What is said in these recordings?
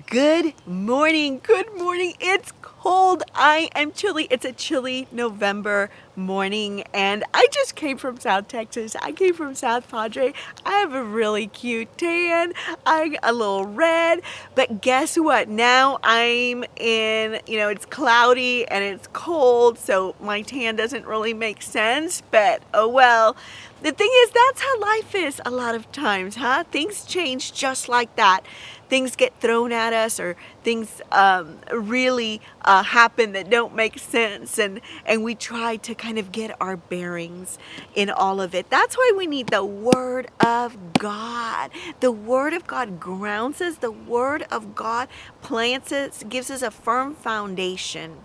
Good morning. Good morning. It's cold. I am chilly. It's a chilly November morning, and I just came from South Texas. I came from South Padre. I have a really cute tan. I'm a little red, but guess what? Now I'm in, it's cloudy and it's cold, so my tan doesn't really make sense, but oh well. The thing is, that's how life is a lot of times, huh? Things change just like that. Things get thrown at us, or things really happen that don't make sense, and we try to kind of get our bearings in all of it. That's why we need the Word of God. The Word of God grounds us. The Word of God plants us, gives us a firm foundation.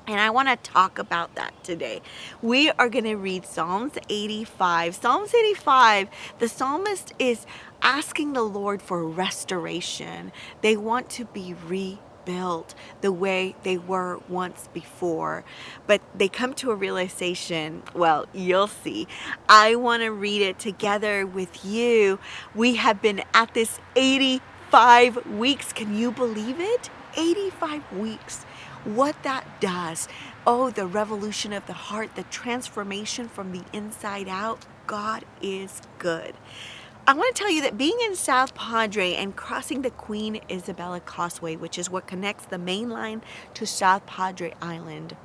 And I want to talk about that today. We are going to read Psalms 85. Psalms 85, the psalmist is asking the Lord for restoration. They want to be rebuilt the way they were once before. But they come to a realization, well, you'll see. I want to read it together with you. We have been at this 85 weeks. Can you believe it? 85 weeks. What that does, oh, the revolution of the heart, the transformation from the inside out. God is good. I want to tell you that being in South Padre and crossing the Queen Isabella Causeway, which is what connects the main line to South Padre Island,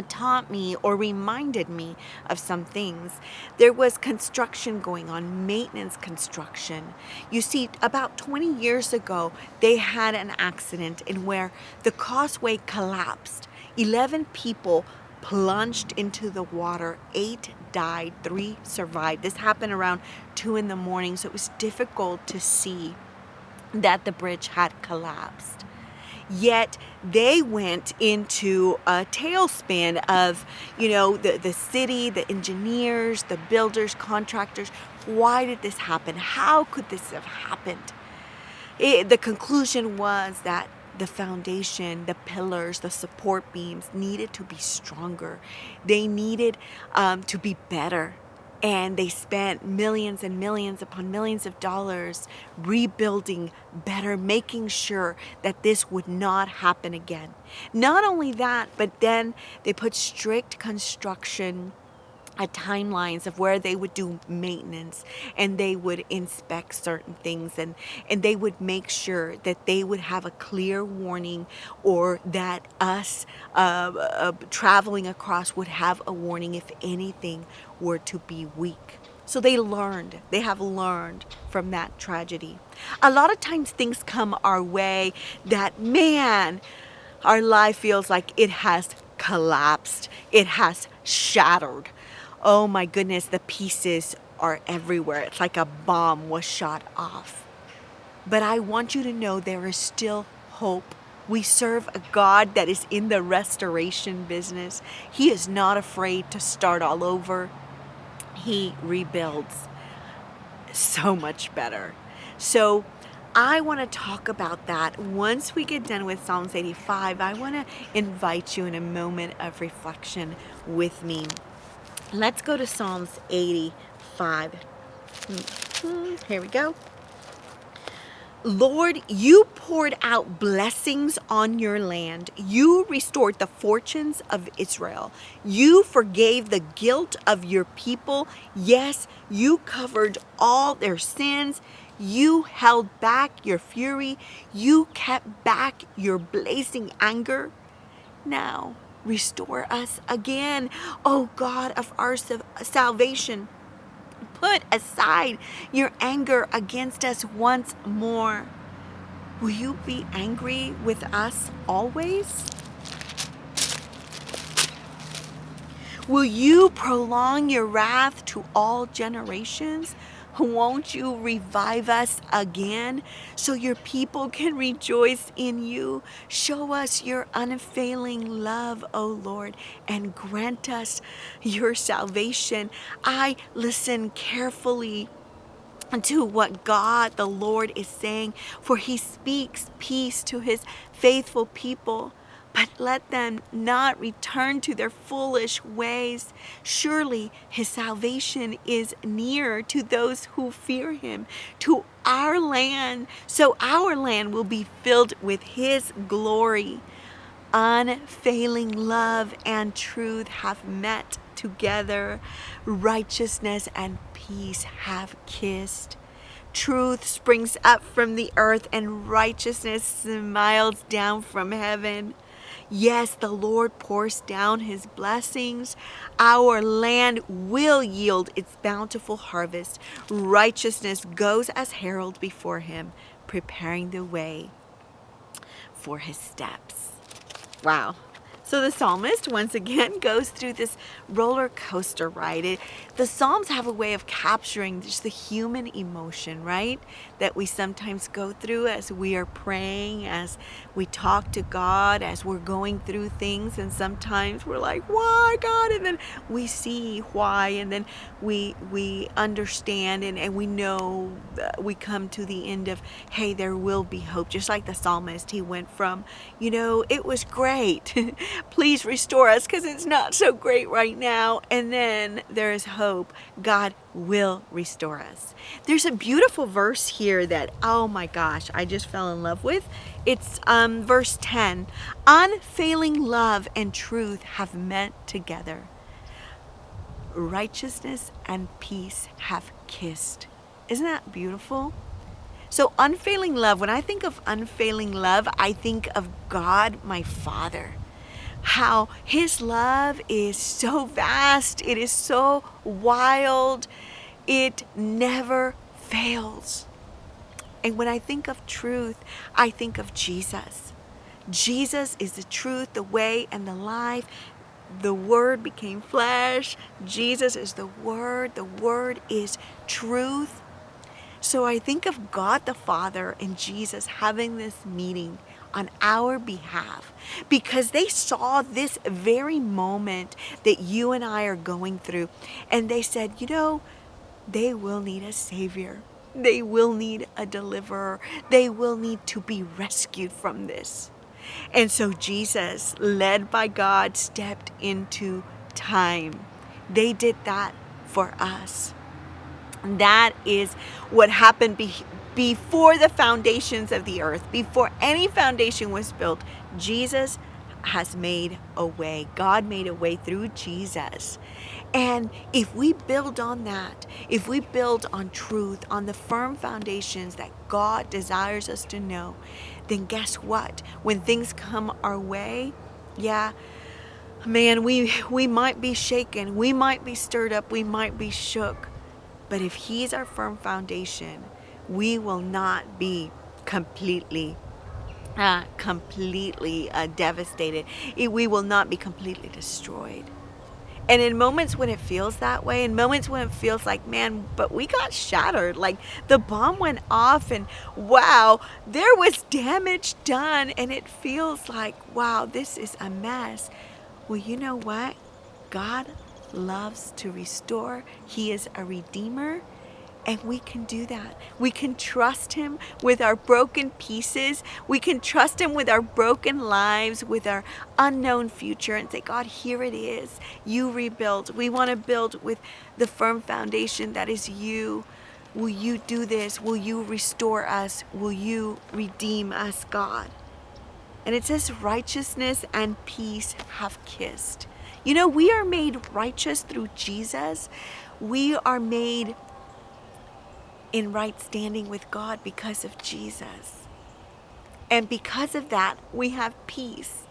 taught me or reminded me of some things. There was construction going on, maintenance construction. You see, about 20 years ago, they had an accident in where the causeway collapsed. 11 people plunged into the water. 8 died, 3 survived. This happened around 2 in the morning, so it was difficult to see that the bridge had collapsed. Yet they went into a tailspin of, the city, the engineers, the builders, contractors. Why did this happen? How could this have happened? The conclusion was that the foundation, the pillars, the support beams needed to be stronger. They needed to be better. And they spent millions and millions upon millions of dollars rebuilding better, making sure that this would not happen again. Not only that, but then they put strict construction timelines of where they would do maintenance, and they would inspect certain things, and they would make sure that they would have a clear warning, or that us traveling across would have a warning if anything were to be weak. So they have learned from that tragedy. A lot of times things come our way that, man, our life feels like it has collapsed, it has shattered. Oh my goodness, the pieces are everywhere. It's like a bomb was shot off. But I want you to know there is still hope. We serve a God that is in the restoration business. He is not afraid to start all over. He rebuilds so much better. So I want to talk about that. Once we get done with Psalms 85, I want to invite you in a moment of reflection with me. Let's go to Psalms 85. Here we go. Lord, you poured out blessings on your land. You restored the fortunes of Israel. You forgave the guilt of your people. Yes, you covered all their sins. You held back your fury. You kept back your blazing anger. Now, restore us again, O God of our salvation. Put aside your anger against us once more. Will you be angry with us always? Will you prolong your wrath to all generations? Won't you revive us again so your people can rejoice in you? Show us your unfailing love, O Lord, and grant us your salvation. I listen carefully to what God the Lord is saying, for he speaks peace to his faithful people. but let them not return to their foolish ways. Surely his salvation is near to those who fear him, to our land, so our land will be filled with his glory. Unfailing love and truth have met together. Righteousness and peace have kissed. Truth springs up from the earth, and righteousness smiles down from heaven. Yes, the Lord pours down his blessings. Our land will yield its bountiful harvest. Righteousness goes as herald before him, preparing the way for his steps. Wow. So the psalmist once again goes through this roller coaster ride. The Psalms have a way of capturing just the human emotion, right? That we sometimes go through as we are praying, as we talk to God, as we're going through things. And sometimes we're like, why, God? And then we see why. And then we understand and we know, we come to the end of, hey, there will be hope. Just like the psalmist, he went from, it was great. Please restore us because it's not so great right now. And then there is hope. God will restore us. There's a beautiful verse here that, oh my gosh, I just fell in love with. It's verse 10. Unfailing love and truth have met together. Righteousness and peace have kissed. Isn't that beautiful? So unfailing love, when I think of unfailing love, I think of God, my Father. How his love is so vast, it is so wild, it never fails. And when I think of truth, I think of Jesus. Jesus is the truth, the way, and the life. The Word became flesh. Jesus is the Word. The Word is truth. So I think of God the Father and Jesus having this meeting on our behalf because they saw this very moment that you and I are going through. And they said, they will need a Savior. They will need a deliverer. They will need to be rescued from this. And so Jesus, led by God, stepped into time. They did that for us. That is what happened before the foundations of the earth. Before any foundation was built, Jesus has made a way. God made a way through Jesus. And if we build on that, if we build on truth, on the firm foundations that God desires us to know, then guess what? When things come our way, we might be shaken, we might be stirred up, we might be shook. But if he's our firm foundation, we will not be completely devastated. We will not be completely destroyed. And in moments when it feels that way, in moments when it feels like, man, but we got shattered, like the bomb went off and wow, there was damage done and it feels like, wow, this is a mess. Well, you know what? God loves to restore. He is a redeemer. And we can do that. We can trust him with our broken pieces. We can trust him with our broken lives, with our unknown future, and say, God, here it is. You rebuild. We want to build with the firm foundation that is you. Will you do this? Will you restore us? Will you redeem us, God? And it says righteousness and peace have kissed. We are made righteous through Jesus. We are made in right standing with God because of Jesus. And because of that, we have peace.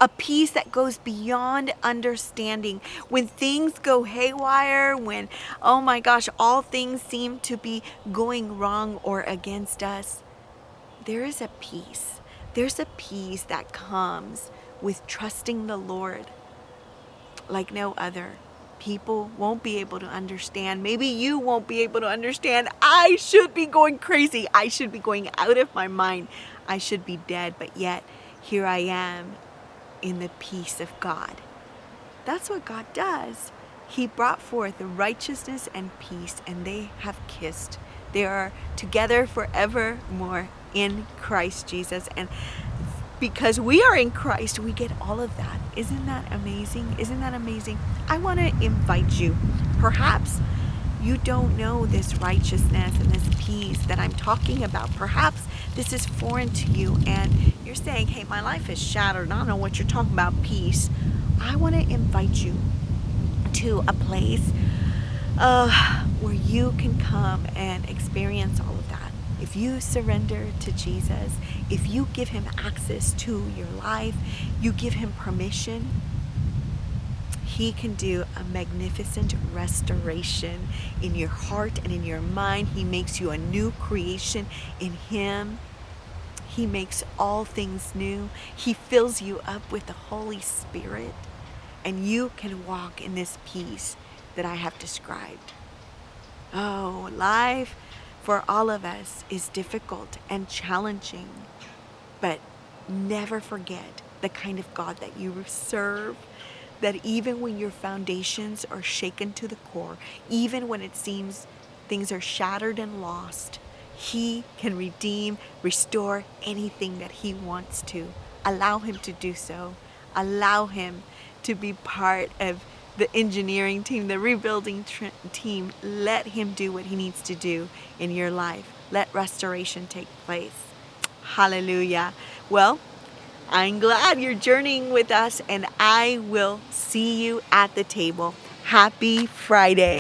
A peace that goes beyond understanding. When things go haywire, when, oh my gosh, all things seem to be going wrong or against us, there is a peace. There's a peace that comes with trusting the Lord like no other. People won't be able to understand. Maybe you won't be able to understand. I should be going crazy. I should be going out of my mind. I should be dead. But yet, here I am in the peace of God. That's what God does. He brought forth righteousness and peace, and they have kissed. They are together forevermore in Christ Jesus. And because we are in Christ, we get all of that. Isn't that amazing? Isn't that amazing? I want to invite you. Perhaps you don't know this righteousness and this peace that I'm talking about. Perhaps this is foreign to you and you're saying, hey, my life is shattered. I don't know what you're talking about, peace. I want to invite you to a place where you can come and experience all of that. If you surrender to Jesus, if you give him access to your life, you give him permission, he can do a magnificent restoration in your heart and in your mind. He makes you a new creation in him. He makes all things new. He fills you up with the Holy Spirit, and you can walk in this peace that I have described. Oh, life for all of us is difficult and challenging, but never forget the kind of God that you serve, that even when your foundations are shaken to the core, even when it seems things are shattered and lost, he can redeem, restore anything that he wants to. Allow him to do so. Allow him to be part of the engineering team, the rebuilding team. Let him do what he needs to do in your life. Let restoration take place. Hallelujah. Well, I'm glad you're journeying with us, and I will see you at the table. Happy Friday.